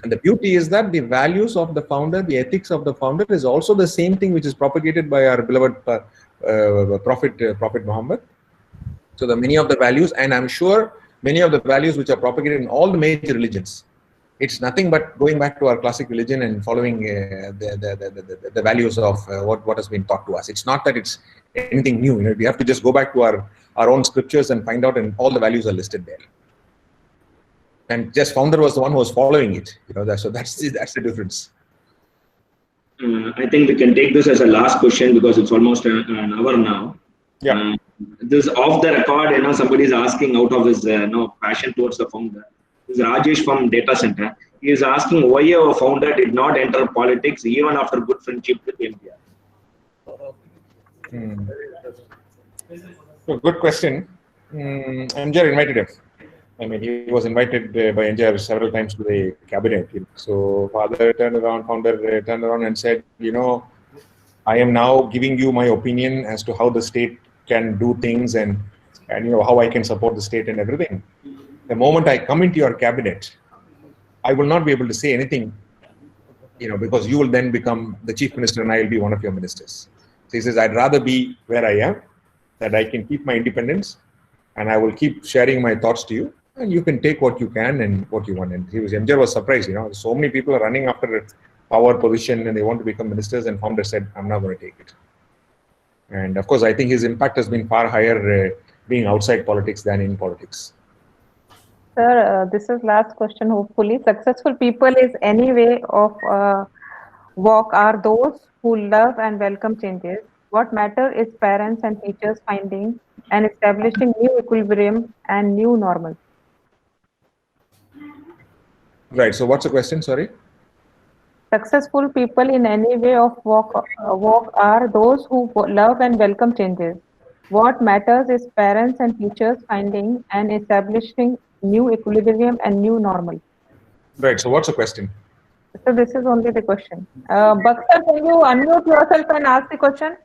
And the beauty is that the values of the founder, the ethics of the founder is also the same thing which is propagated by our beloved Prophet Muhammad. So the many of the values, and I'm sure many of the values which are propagated in all the major religions, it's nothing but going back to our classic religion and following the values of what has been taught to us. It's not that it's anything new. We have to just go back to our own scriptures and find out, and all the values are listed there. And just founder was the one who was following it. So that's the difference. I think we can take this as a last question because it's almost an hour now. Yeah. This off the record, somebody is asking out of his passion towards the founder. This is Rajesh from Data Center. He is asking why our founder did not enter politics even after good friendship with MJR. So good question. MJR invited him. I mean, he was invited by NJR several times to the cabinet. So founder turned around and said, I am now giving you my opinion as to how the state can do things and how I can support the state and everything. The moment I come into your cabinet, I will not be able to say anything, because you will then become the chief minister and I will be one of your ministers. So he says, I'd rather be where I am, that I can keep my independence, and I will keep sharing my thoughts to you, and you can take what you can and what you want. And MJR was surprised, so many people are running after a power position and they want to become ministers, and founder said, I'm not going to take it. And of course, I think his impact has been far higher being outside politics than in politics. Sir, this is last question. Hopefully, successful people is any way of walk are those who love and welcome changes. What matter is parents and teachers finding and establishing new equilibrium and new normal. Right. So what's the question? Sorry. Successful people in any way of walk are those who love and welcome changes. What matters is parents and teachers finding and establishing new equilibrium and new normal. Right. So what's the question? So this is only the question. Baksar, can you unmute yourself and ask the question?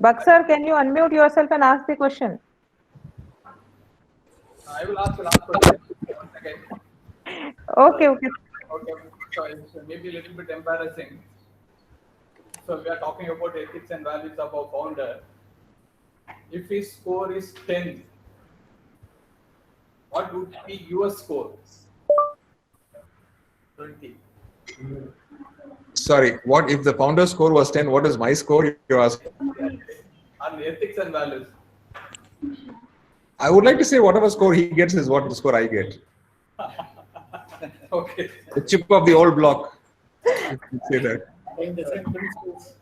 Baksar, can you unmute yourself and ask the question? I will ask the last question. Okay. Okay. Okay. So it's maybe a little bit embarrassing. So we are talking about ethics and values of our founder. If his score is 10, what would be your score? 20. Sorry. What if the founder's score was 10? What is my score? You're asking. On ethics and values. I would like to say whatever score he gets is what the score I get. Okay. The chip of the old block. You can say that. In the same principles.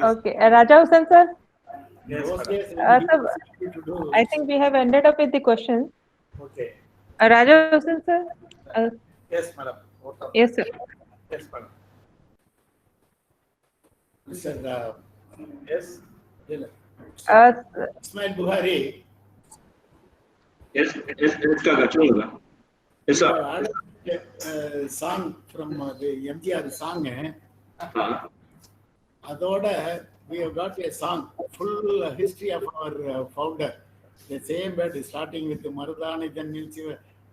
Okay. Raja Hussain sir? Yes, Those madam. days, Sir, to do. I think we have ended up with the questions. Okay. Raja Hussain sir? Yes, madam. Yes, sir. Yes, madam. Mr. Yes. Ismail Buhari, Yes, Kaga. Yes, sir. Song from the MGR song. Adoda, we have got a song, full history of our founder. The same word starting with Marudani, then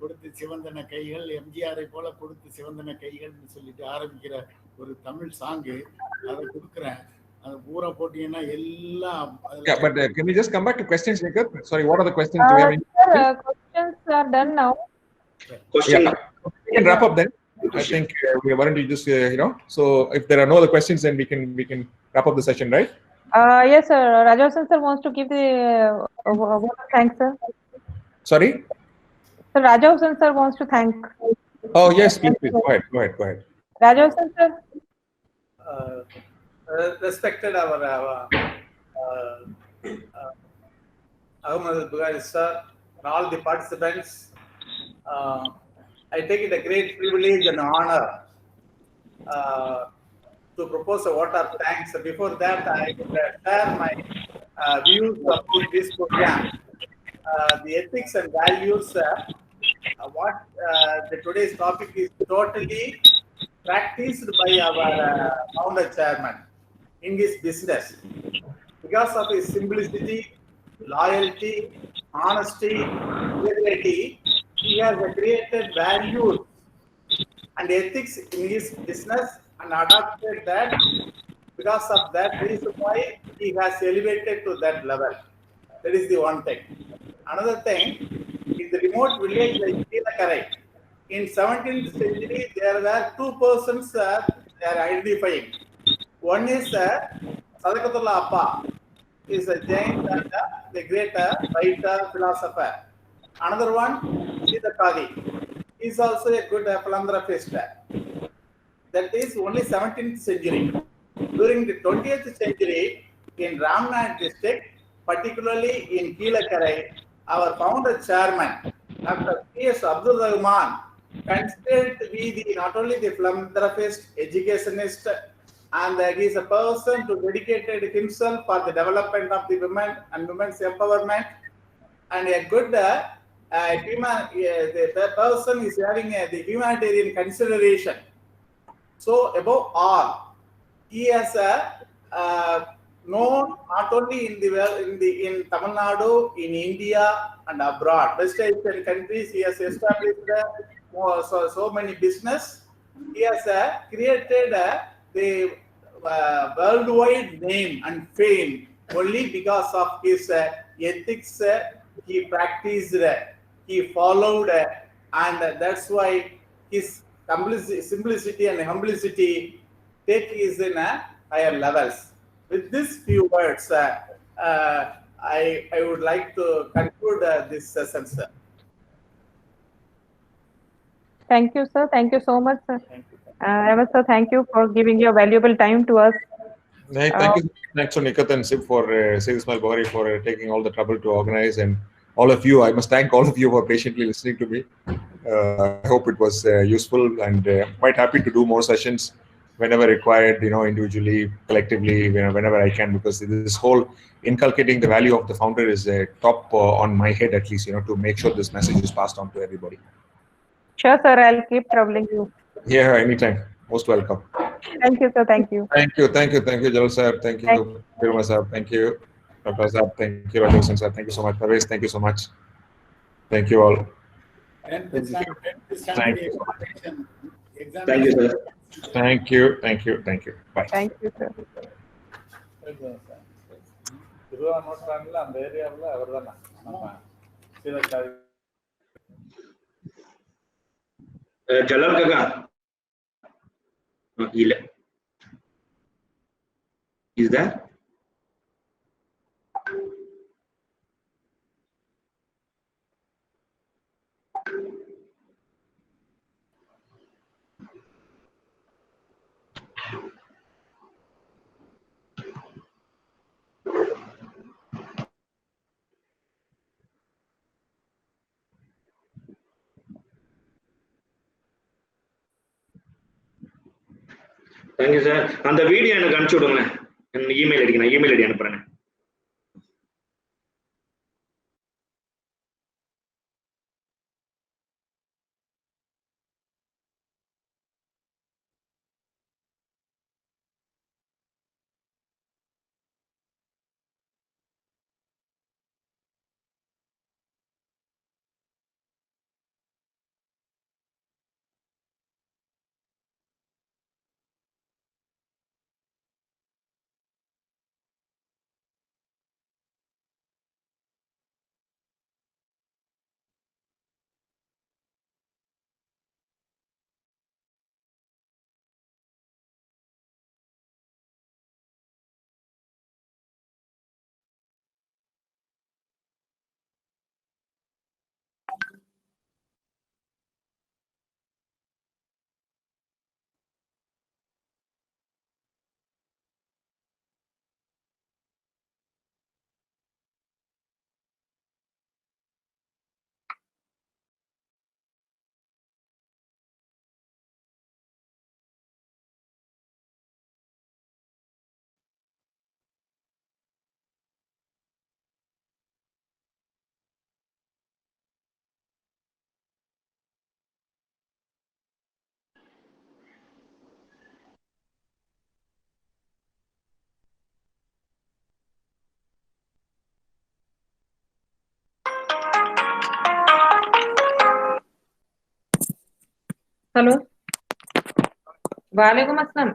கொடுத்து சிவந்தன கைகள் எம்ஜிஆரை போல கொடுத்து சிவந்தன கைகள்னு சொல்லிட்டு ஆரம்பிக்கிற ஒரு Tamil song அதை கொடுக்குறேன். அது பூரா போட்டீங்கன்னா எல்லாம். Yeah, but can we just come back to questions, Nikar? Sorry, what are the questions? Do we have any? Sir, questions are done now. Question. Yeah. We can wrap up then. I think we are to just so if there are no other questions, then we can wrap up the session, right? Yes, sir. Raja Hussain sir wants to give the thanks, sir. Sorry. So Raja Hussain sir wants to thank. Oh yes, please. Go ahead. Raja Hussain sir. Respected our Ahmed Buhari sir and all the participants. I take it a great privilege and honor to propose a vote of thanks. Before that, I will share my views about this program. The ethics and values, what the today's topic is totally practiced by our founder chairman in his business. Because of his simplicity, loyalty, honesty, integrity, he has created values and ethics in his business and adopted that. Because of that reason why he has elevated to that level. That is the one thing. Another thing, in the remote village like Keelakarai, in 17th century, there were two persons they are identifying. One is Sadakatullah Appa, is a Jain and the great writer, philosopher. Another one, Sita Kadi, is also a good philanthropist. That is only 17th century. During the 20th century, in Ramnath district, particularly in Keelakarai, our founder chairman, Dr. P.S. Abdul Rahman, considered to be not only the philanthropist, educationist, and he is a person who dedicated himself for the development of the women and women's empowerment, and a good the person is having the humanitarian consideration. So above all, he has known not only in Tamil Nadu, in India and abroad, West Asian countries. He has established so many business. He has created the worldwide name and fame only because of his ethics. He practiced, he followed, and that's why his simplicity and humblicity take is in higher levels. With these few words, I would like to conclude this session, sir. Thank you, sir. Thank you so much, sir. Thank you. Ever sir, thank you for giving your valuable time to us. Hey, thank you. Thanks to Nikat and Sib for Save Ismail Buhari for taking all the trouble to organize, and all of you. I must thank all of you for patiently listening to me. I hope it was useful, and I'm quite happy to do more sessions whenever required, individually, collectively, whenever I can, because this whole inculcating the value of the founder is top on my head, at least, to make sure this message is passed on to everybody. Sure, sir. I'll keep troubling you. Yeah, anytime. Most welcome. Thank you, sir. Thank you. Thank you, Jalal sir. Thank you, Firma sir. Thank you, Dr. sir. Thank you, Rajasan sir. Thank you so much, Parvez. Thank you so much. Thank you all. And Thank you. Thank you, sir. Thank you. Bye. Thank you, sir. திருவாரூர்ல அந்த ஏரியாவில் அவர் தானே நம்ம சீரக்காய் Jalal Kaka. Is there? Thank you, sir. அந்த video எனக்கு அனுப்பிச்சு விடுங்க. Email ID நான் இமெயில் ஐடி அனுப்புறேன். Hello. Walaikum assalam.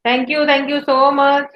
Thank you so much.